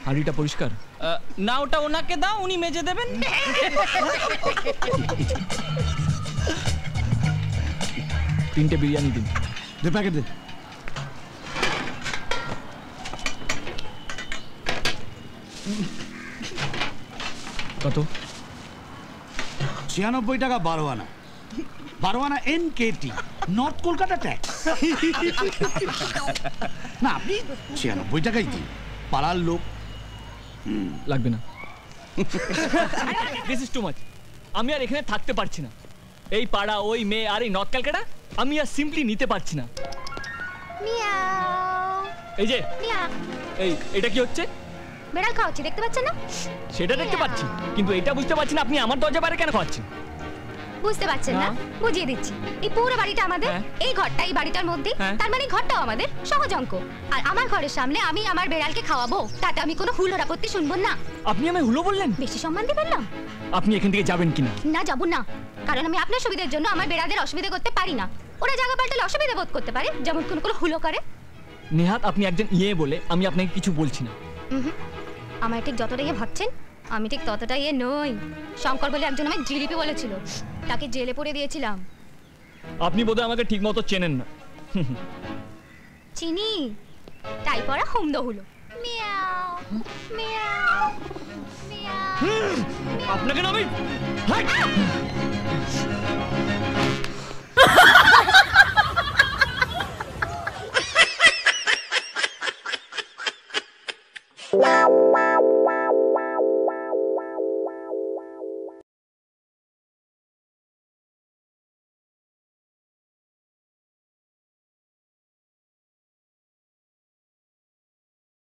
হাঁড়িটা পরিষ্কার না, ওটা ওনাকে দাও, উনি মেজে দেবেন। 3টে বিরিয়ানি দিন। 2 প্যাকেট দে। কত? 96 টাকা 12 আনা। 12 আনা NKT, নর্থ কলকাতা ট্যাক্স। না, আপনি 96 টাকাই দিন, পাড়ার লোক। লাগবে না। This is too much. আমি আর এখানে থাকতে পারছি না। এই পাড়া, ওই মেয়ে, আর এই নর্থ ক্যালকাটা আমি আর সিম্পলি নিতে পারছি না। এই যে এই এটা কি হচ্ছে? বেড়াল খাওয়াচ্ছি, দেখতে পাচ্ছেন না? সেটা দেখতে পাচ্ছি, কিন্তু এটা বুঝতে পারছি না আপনি আমার দরজা বাইরে কেন খাওয়াচ্ছেন। বুঝতে পারছেন না? বুঝিয়ে দিচ্ছি। এই পুরো বাড়িটা আমাদের, এই ঘরটা এই বাড়িটার মধ্যে, তার মানে ঘরটাও আমাদের, সহজ অঙ্ক। আর আমার ঘরের সামনে আমি আমার বেড়ালকে খাওয়াবো, তাতে আমি কোনো হুলোর আপত্তি শুনবো না। আপনি আমায় হুলো বললেন? বেশি সম্মান দিবেন না। আপনি এখান থেকে যাবেন কিনা? না, যাবো না, কারণ আমি আপনার সুবিধার জন্য আমার বেড়ালদের অসুবিধা করতে পারি না। ওরা জায়গা পাল্টালে অসুবিধা বোধ করতে পারে, যেমন কোনো হুলো করে। নেহাত আপনি একজন বলে আমি আপনাকে কিছু বলছি না। আমার ঠিক যতটা ভাবছেন আমি ঠিক ততটা নই। শঙ্কর বলে একজন আমায় জিলিপি বলেছিল, তাকে জেলে পড়ে দিয়েছিলাম। আপনি বোধহয় আমাকে ঠিক মতো চেনেন না। চিনি, তাই পড়া হুমদো হলো। মিয়াও মিয়াও মিয়াও। আপনাকে না আমি Wow.